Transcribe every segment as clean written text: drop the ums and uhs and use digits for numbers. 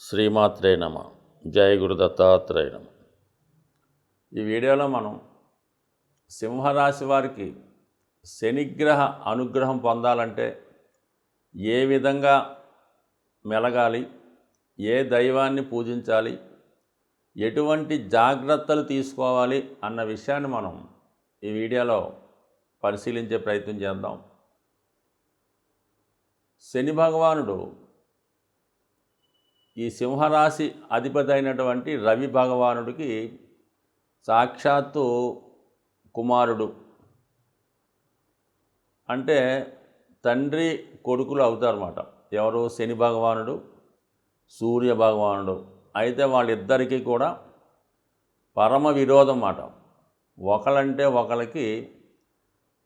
శ్రీమాత్రే నమ. జయ గురు దత్తాత్రేయ నమ. ఈ వీడియోలో మనం సింహరాశి వారికి శనిగ్రహ అనుగ్రహం పొందాలంటే ఏ విధంగా మెలగాలి, ఏ దైవాన్ని పూజించాలి, ఎటువంటి జాగ్రత్తలు తీసుకోవాలి అన్న విషయాన్ని మనం ఈ వీడియోలో పరిశీలించే ప్రయత్నం చేద్దాం. శని భగవానుడు ఈ సింహరాశి అధిపతి అయినటువంటి రవి భగవానుడికి సాక్షాత్తు కుమారుడు. అంటే తండ్రి కొడుకులు అవుతారన్నమాట. ఎవరు? శని భగవానుడు, సూర్య భగవానుడు. అయితే వాళ్ళిద్దరికీ కూడా పరమ విరోధం మాట. ఒకళ్ళంటే ఒకళ్ళకి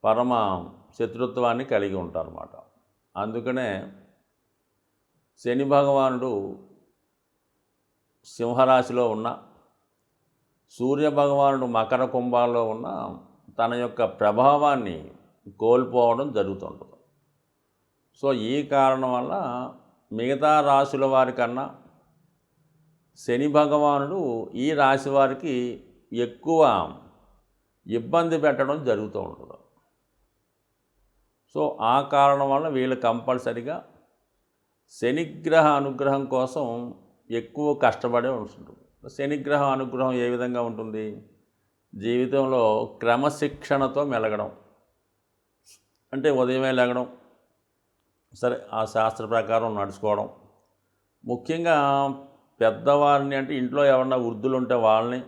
పరమ శత్రుత్వాన్ని కలిగి ఉంటారన్నమాట. అందుకనే శని భగవానుడు సింహరాశిలో ఉన్న, సూర్య భగవానుడు మకర కుంభాల్లో ఉన్న తన యొక్క ప్రభావాన్ని కోల్పోవడం జరుగుతుంటుంది. సో ఈ కారణం వల్ల మిగతా రాశుల వారికన్నా శని భగవానుడు ఈ రాశి వారికి ఎక్కువ ఇబ్బంది పెట్టడం జరుగుతూ ఉంటుంది. సో ఆ కారణం వల్ల వీళ్ళు కంపల్సరిగా శనిగ్రహ అనుగ్రహం కోసం ఎక్కువ కష్టపడే ఉంటుంది. శనిగ్రహ అనుగ్రహం ఏ విధంగా ఉంటుంది? జీవితంలో క్రమశిక్షణతో మెలగడం. అంటే ఉదయమే లేగడం, సరే ఆ శాస్త్ర ప్రకారం నడుచుకోవడం, ముఖ్యంగా పెద్దవారిని, అంటే ఇంట్లో ఎవరన్నా వృద్ధులు ఉంటే వాళ్ళని,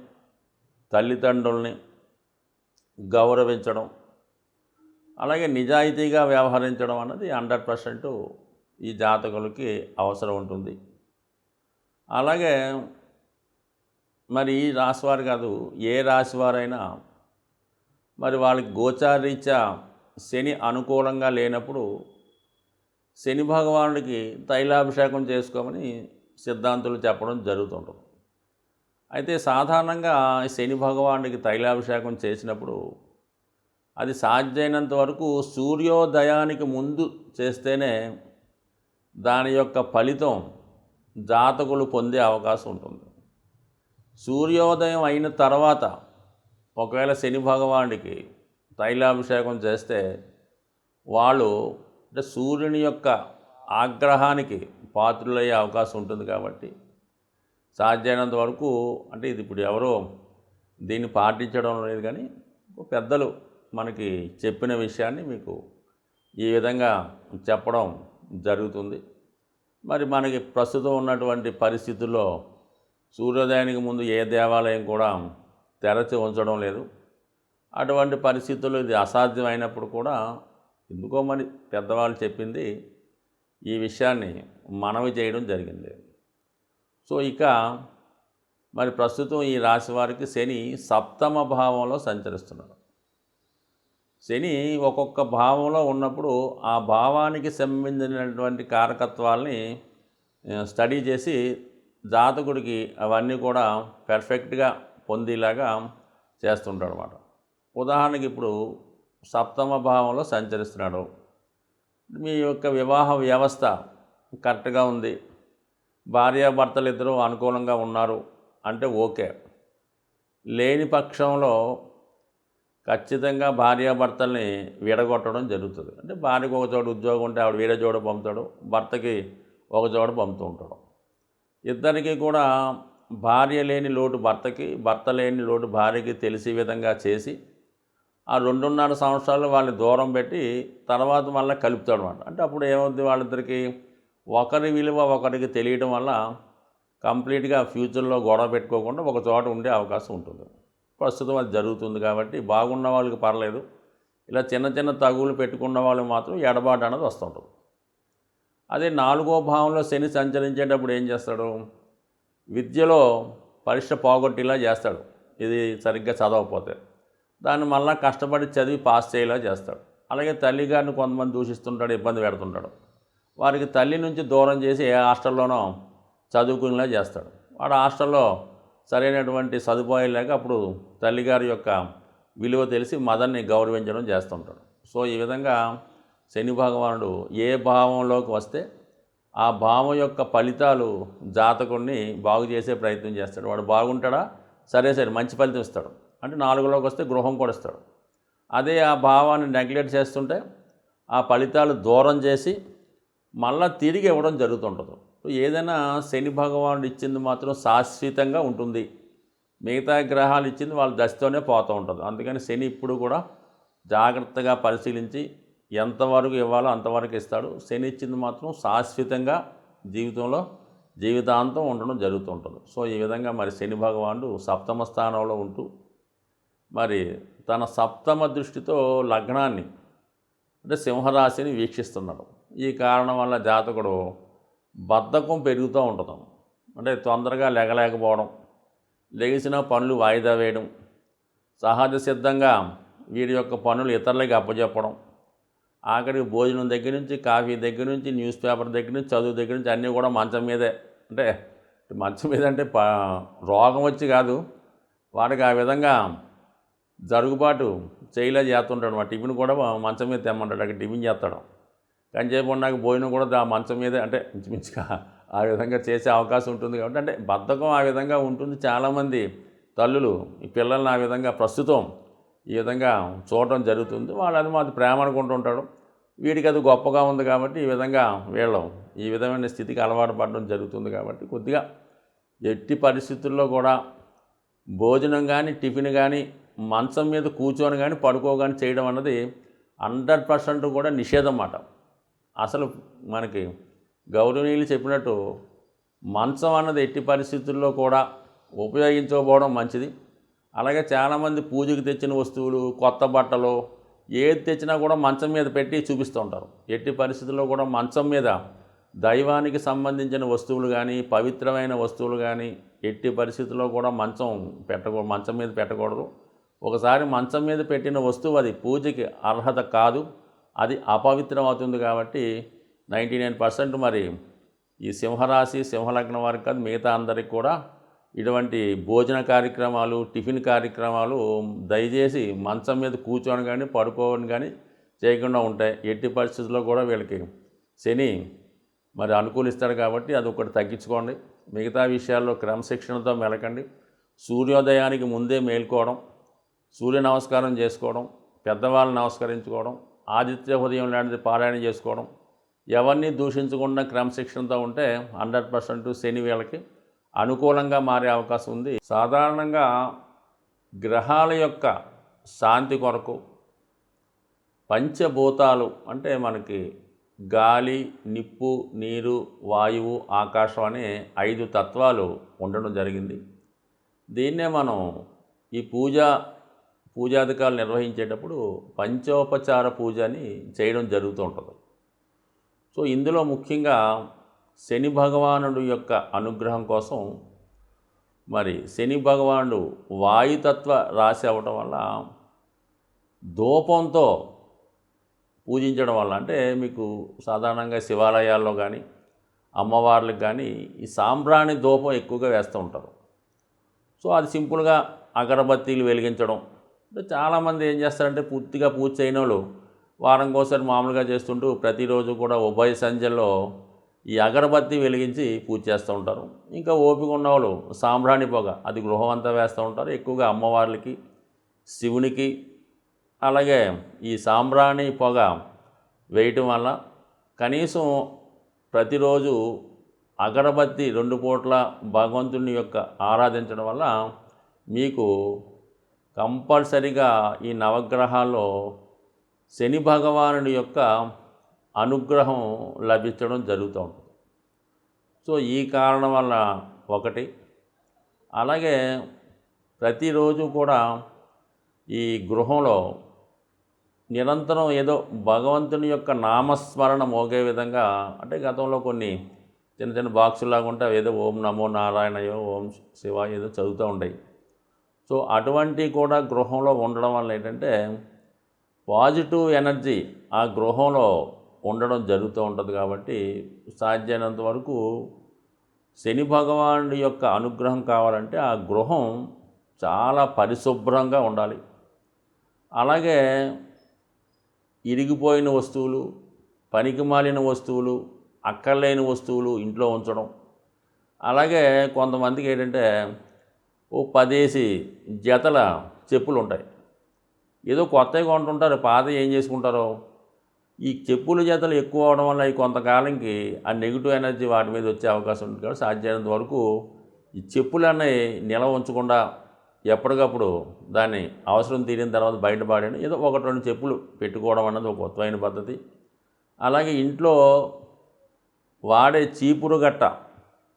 తల్లిదండ్రుల్ని గౌరవించడం, అలాగే నిజాయితీగా వ్యవహరించడం అన్నది 100% ఈ జాతకులకి అవసరం ఉంటుంది. అలాగే మరి ఈ రాశివారు కాదు, ఏ రాశివారైనా మరి వాళ్ళకి గోచారీత్యా శని అనుకూలంగా లేనప్పుడు శని భగవానుడికి తైలాభిషేకం చేసుకోమని సిద్ధాంతులు చెప్పడం జరుగుతుంటుంది. అయితే సాధారణంగా శని భగవానుడికి తైలాభిషేకం చేసినప్పుడు అది సాధ్యమైనంత వరకు సూర్యోదయానికి ముందు చేస్తేనే దాని యొక్క ఫలితం జాతకులు పొందే అవకాశం ఉంటుంది. సూర్యోదయం అయిన తర్వాత ఒకవేళ శని భగవానుడికి తైలాభిషేకం చేస్తే వాళ్ళు అంటే సూర్యుని యొక్క ఆగ్రహానికి పాత్రులయ్యే అవకాశం ఉంటుంది. కాబట్టి సాధ్యమైనంత వరకు, అంటే ఇది ఇప్పుడు ఎవరో దీన్ని పాటించడం లేదు, కానీ పెద్దలు మనకి చెప్పిన విషయాన్ని మీకు ఈ విధంగా చెప్పడం జరుగుతుంది. మరి మనకి ప్రస్తుతం ఉన్నటువంటి పరిస్థితుల్లో సూర్యోదయానికి ముందు ఏ దేవాలయం కూడా తెరచి ఉంచడం లేదు. అటువంటి పరిస్థితుల్లో ఇది అసాధ్యమైనప్పుడు కూడా ఎందుకో మరి పెద్దవాళ్ళు చెప్పింది ఈ విషయాన్ని మనవి చేయడం జరిగింది. సో ఇక మరి ప్రస్తుతం ఈ రాశి వారికి శని సప్తమ భావంలో సంచరిస్తున్నాడు. శని ఒక్కొక్క భావంలో ఉన్నప్పుడు ఆ భావానికి సంబంధించినటువంటి కారకత్వాల్ని స్టడీ చేసి జాతకుడికి అవన్నీ కూడా పర్ఫెక్ట్గా పొందేలాగా చేస్తుంటాడు అన్నమాట. ఉదాహరణకి ఇప్పుడు సప్తమ భావంలో సంచరిస్తున్నాడు. మీ యొక్క వివాహ వ్యవస్థ కరెక్ట్గా ఉంది, భార్యాభర్తలు ఇద్దరూ అనుకూలంగా ఉన్నారు అంటే ఓకే. లేని పక్షంలో ఖచ్చితంగా భార్యాభర్తల్ని విడగొట్టడం జరుగుతుంది. అంటే భార్యకు ఒక చోట ఉద్యోగం ఉంటే ఆవిడ వేరే చోట పంపుతాడు, భర్తకి ఒక చోట పంపుతూ ఉంటాడు. ఇద్దరికీ కూడా భార్య లేని లోటు భర్తకి, భర్త లేని లోటు భార్యకి తెలిసే విధంగా చేసి ఆ 2.5 సంవత్సరాలు వాళ్ళని దూరం పెట్టి తర్వాత మళ్ళీ కలుపుతాడు అన్నమాట. అంటే అప్పుడు ఏమవుతుంది, వాళ్ళిద్దరికీ ఒకరి విలువ ఒకరికి తెలియడం వల్ల కంప్లీట్గా ఫ్యూచర్లో గొడవ పెట్టుకోకుండా ఒక చోట ఉండే అవకాశం ఉంటుంది. ప్రస్తుతం అది జరుగుతుంది. కాబట్టి బాగున్న వాళ్ళకి పర్లేదు, ఇలా చిన్న చిన్న తగులు పెట్టుకున్న వాళ్ళకి మాత్రం ఎడబాటు అనేది వస్తుంటుంది. అదే 4వ భావంలో శని సంచరించేటప్పుడు ఏం చేస్తాడు? విద్యలో పరీక్ష పోగొట్టేలా చేస్తాడు. ఇది సరిగ్గా చదవకపోతే దాన్ని మళ్ళీ కష్టపడి చదివి పాస్ చేయేలా చేస్తాడు. అలాగే తల్లిగారిని కొంతమంది దూషిస్తుంటాడు, ఇబ్బంది పెడుతుంటాడు. వారికి తల్లి నుంచి దూరం చేసి ఏ హాస్టల్లోనో చదువుకునేలా చేస్తాడు. వాడు హాస్టల్లో సరైనటువంటి సదుపాయాలు లేక అప్పుడు తల్లిగారి యొక్క విలువ తెలిసి మదర్ని గౌరవించడం చేస్తుంటాడు. సో ఈ విధంగా శని భగవానుడు ఏ భావంలోకి వస్తే ఆ భావం యొక్క ఫలితాలు జాతకుడిని బాగు చేసే ప్రయత్నం చేస్తాడు. వాడు బాగుంటాడా, సరే మంచి ఫలితం ఇస్తాడు, అంటే 4లోకి వస్తే గృహం కూడా ఇస్తాడు. అదే ఆ భావాన్ని నెగ్లెక్ట్ చేస్తుంటే ఆ ఫలితాలు దూరం చేసి మళ్ళా తిరిగి ఇవ్వడం జరుగుతుంటుంది. ఏదైనా శని భగవానుడు ఇచ్చింది మాత్రం శాశ్వతంగా ఉంటుంది. మిగతా గ్రహాలు ఇచ్చింది వాళ్ళ దశతోనే పోతూ ఉంటుంది. అందుకని శని ఇప్పుడు కూడా జాగ్రత్తగా పరిశీలించి ఎంతవరకు ఇవ్వాలో అంతవరకు ఇస్తాడు. శని ఇచ్చింది మాత్రం శాశ్వతంగా జీవితంలో జీవితాంతం ఉండడం జరుగుతుంటుంది. సో ఈ విధంగా మరి శని భగవానుడు సప్తమ స్థానంలో ఉంటూ మరి తన సప్తమ దృష్టితో లగ్నాన్ని అంటే సింహరాశిని వీక్షిస్తున్నాడు. ఈ కారణం వల్ల జాతకుడు బద్ధకం పెరుగుతూ ఉంటుంది. అంటే తొందరగా లెగలేకపోవడం, లెగిసిన పనులు వాయిదా వేయడం, సహజ సిద్ధంగా వీడి యొక్క పనులు ఇతరులకి అప్పచెప్పడం, ఆఖరికి భోజనం దగ్గర నుంచి, కాఫీ దగ్గర నుంచి, న్యూస్ పేపర్ దగ్గర నుంచి, చదువు దగ్గర నుంచి అన్నీ కూడా మంచం మీదే. అంటే మంచం మీద అంటే రోగం వచ్చి కాదు, వాడికి ఆ విధంగా జరుగుబాటు చేయలే చేస్తుంటాడు. మా టిఫిన్ కూడా మంచం మీద తెమ్మంటాడు, అక్కడ టిఫిన్ చేస్తాడు. కానీ చేయకుండా భోజనం కూడా మంచం మీదే, అంటే ఇంచుమించుగా ఆ విధంగా చేసే అవకాశం ఉంటుంది. కాబట్టి అంటే బద్ధకం ఆ విధంగా ఉంటుంది. చాలామంది తల్లులు ఈ పిల్లల్ని ఆ విధంగా ప్రస్తుతం ఈ విధంగా చూడటం జరుగుతుంది. వాళ్ళు అది మాది ప్రేమ అనుకుంటుంటాడు. వీడికి అది గొప్పగా ఉంది కాబట్టి ఈ విధంగా వీళ్ళు ఈ విధమైన స్థితికి అలవాటు పడడం జరుగుతుంది. కాబట్టి కొద్దిగా ఎట్టి పరిస్థితుల్లో కూడా భోజనం కానీ, టిఫిన్ కానీ, మంచం మీద కూర్చొని కానీ, పడుకోగాని చేయడం అన్నది 100% కూడా నిషేధం అన్నమాట. అసలు మనకి గౌరవనీయులు చెప్పినట్టు మంచం అన్నది ఎట్టి పరిస్థితుల్లో కూడా ఉపయోగించకపోవడం మంచిది. అలాగే చాలామంది పూజకి తెచ్చిన వస్తువులు, కొత్త బట్టలు ఏది తెచ్చినా కూడా మంచం మీద పెట్టి చూపిస్తూ ఉంటారు. ఎట్టి పరిస్థితుల్లో కూడా మంచం మీద దైవానికి సంబంధించిన వస్తువులు కానీ, పవిత్రమైన వస్తువులు కానీ ఎట్టి పరిస్థితుల్లో కూడా మంచం మీద పెట్టకూడదు. ఒకసారి మంచం మీద పెట్టిన వస్తువు అది పూజకి అర్హత కాదు, అది అపవిత్రం అవుతుంది. కాబట్టి 99% మరి ఈ సింహరాశి, సింహలగ్నం వారికి కాదు, మిగతా అందరికి కూడా ఇటువంటి భోజన కార్యక్రమాలు, టిఫిన్ కార్యక్రమాలు దయచేసి మంచం మీద కూర్చొని కానీ, పడుకోని కానీ చేయకుండా ఉంటాయి. ఎట్టి పరిస్థితుల్లో కూడా వీళ్ళకి శని మరి అనుకూలిస్తాడు. కాబట్టి అది ఒకటి తగ్గించుకోండి. మిగతా విషయాల్లో క్రమశిక్షణతో మెలకండి. సూర్యోదయానికి ముందే మేల్కోవడం, సూర్య నమస్కారం చేసుకోవడం, పెద్దవాళ్ళని నమస్కరించుకోవడం, ఆదిత్య హృదయం లాంటిది పారాయణ చేసుకోవడం, ఎవరిని దూషించకుండా క్రమశిక్షణతో ఉంటే 100% శని వీళ్ళకి అనుకూలంగా మారే అవకాశం ఉంది. సాధారణంగా గ్రహాల యొక్క శాంతి కొరకు పంచభూతాలు అంటే మనకి గాలి, నిప్పు, నీరు, వాయువు, ఆకాశం అనే 5 తత్వాలు ఉండడం జరిగింది. దీన్నే మనం ఈ పూజాధికారులు నిర్వహించేటప్పుడు పంచోపచార పూజ అని చేయడం జరుగుతూ ఉంటుంది. సో ఇందులో ముఖ్యంగా శని భగవానుడు యొక్క అనుగ్రహం కోసం మరి శని భగవానుడు వాయుతత్వ రాశి అవ్వటం వల్ల ధూపంతో పూజించడం వల్ల, అంటే మీకు సాధారణంగా శివాలయాల్లో కానీ, అమ్మవార్లకు కానీ ఈ సాంబ్రాణి ధూపం ఎక్కువగా వేస్తూ ఉంటారు. సో అది సింపుల్గా అగరబత్తీలు వెలిగించడం. అంటే చాలామంది ఏం చేస్తారంటే పూర్తిగా పూజ చేయని వాళ్ళు వారంకోసారి మామూలుగా చేస్తుంటూ ప్రతిరోజు కూడా ఉభయ సంధ్యల్లో ఈ అగరబత్తి వెలిగించి పూజ చేస్తూ ఉంటారు. ఇంకా ఓపిక ఉన్నవాళ్ళు సాంబ్రాణి పొగ అది గృహం అంతా వేస్తూ ఉంటారు. ఎక్కువగా అమ్మవార్లకి, శివునికి. అలాగే ఈ సాంబ్రాణి పొగ వేయటం వల్ల కనీసం ప్రతిరోజు అగరబత్తి 2 పూట్ల భగవంతుని యొక్క ఆరాధించడం వల్ల మీకు కంపల్సరిగా ఈ నవగ్రహాల్లో శని భగవానుడి యొక్క అనుగ్రహం లభించడం జరుగుతూ ఉంటుంది. సో ఈ కారణం వల్ల ఒకటి. అలాగే ప్రతిరోజు కూడా ఈ గృహంలో నిరంతరం ఏదో భగవంతుని యొక్క నామస్మరణ మోగే విధంగా, అంటే గతంలో కొన్ని చిన్న చిన్న బాక్సులాగా ఉంటే ఏదో ఓం నమో నారాయణయో, ఓం శివాయ ఏదో చదువుతూ ఉంటాయి. సో అటువంటి కూడా గృహంలో ఉండడం వల్ల ఏంటంటే పాజిటివ్ ఎనర్జీ ఆ గృహంలో ఉండడం జరుగుతూ ఉంటుంది. కాబట్టి సాధ్యమైనంత వరకు శని భగవానుడి యొక్క అనుగ్రహం కావాలంటే ఆ గృహం చాలా పరిశుభ్రంగా ఉండాలి. అలాగే ఇరిగిపోయిన వస్తువులు, పనికిమాలిన వస్తువులు అక్కర్లేని వస్తువులు ఇంట్లో ఉంచడం. అలాగే కొంతమందికి ఏంటంటే ఓ 10 జతల చెప్పులు ఉంటాయి. ఏదో కొత్తవి కొంటుంటారు, పాతవి ఏం చేసుకుంటారో. ఈ చెప్పుల జతలు ఎక్కువ అవడం వల్ల ఈ కొంతకాలంకి ఆ నెగిటివ్ ఎనర్జీ వాటి మీద వచ్చే అవకాశం ఉంటుంది. కాబట్టి సాధ్యమైనంత వరకు ఈ చెప్పులన్నీ నిల్వ ఉంచకుండా ఎప్పటికప్పుడు దాన్ని అవసరం తీరిన తర్వాత బయటపడేయండి. ఏదో 1-2 చెప్పులు పెట్టుకోవడం అన్నది ఒక ఉత్తమైన పద్ధతి. అలాగే ఇంట్లో వాడే చీపురు గట్ట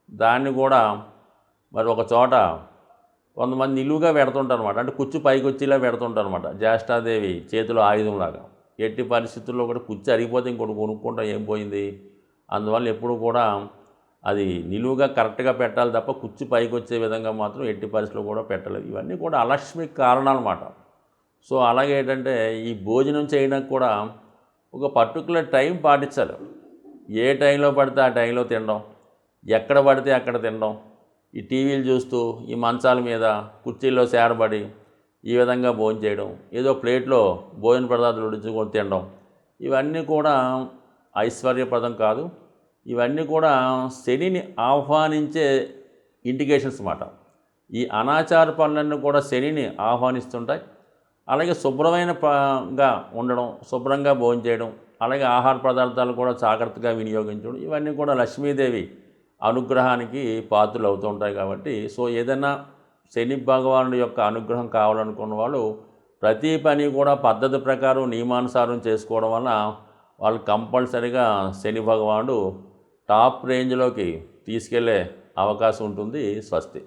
దాన్ని కూడా మరి ఒక చోట కొంతమంది నిలువుగా పెడుతుంటారు అనమాట. అంటే కుచ్చు పైకి వచ్చేలా పెడుతుంటారు అనమాట. జ్యేష్ఠాదేవి చేతిలో ఆయుధంలాగా. ఎట్టి పరిస్థితుల్లో కూడా కుచ్చు అరిగిపోతే ఇంకోటి కొనుక్కుంటాం, ఏం పోయింది. అందువల్ల ఎప్పుడు కూడా అది నిలువుగా కరెక్ట్గా పెట్టాలి తప్ప కుచ్చు పైకి వచ్చే విధంగా మాత్రం ఎట్టి పరిస్థితుల్లో కూడా పెట్టలేదు. ఇవన్నీ కూడా అలక్ష్మికి కారణాలు అన్నమాట. సో అలాగే ఏంటంటే ఈ భోజనం చేయడానికి కూడా ఒక పర్టికులర్ టైం పాటించాలి. ఏ టైంలో పడితే ఆ టైంలో తినడం, ఎక్కడ పడితే అక్కడ తినడం, ఈ టీవీలు చూస్తూ ఈ మంచాల మీద కుర్చీల్లో సేరబడి ఈ విధంగా భోజనం చేయడం, ఏదో ప్లేట్లో భోజన పదార్థాలు ఉడించుకొని తినడం, ఇవన్నీ కూడా ఐశ్వర్యప్రదం కాదు. ఇవన్నీ కూడా శనిని ఆహ్వానించే ఇండికేషన్స్ అన్నమాట. ఈ అనాచార పనులన్నీ కూడా శనిని ఆహ్వానిస్తుంటాయి. అలాగే శుభ్రమైనగా ఉండడం, శుభ్రంగా భోజనం చేయడం, అలాగే ఆహార పదార్థాలు కూడా జాగ్రత్తగా వినియోగించడం, ఇవన్నీ కూడా లక్ష్మీదేవి అనుగ్రహానికి పాత్రలు అవుతూ ఉంటాయి. కాబట్టి సో ఏదైనా శని భగవానుడి యొక్క అనుగ్రహం కావాలనుకున్న వాళ్ళు ప్రతి పని కూడా పద్ధతి ప్రకారం నియమానుసారం చేసుకోవడం వల్ల వాళ్ళు కంపల్సరీగా శని భగవానుడు టాప్ రేంజ్లోకి తీసుకెళ్లే అవకాశం ఉంటుంది. స్వస్తి.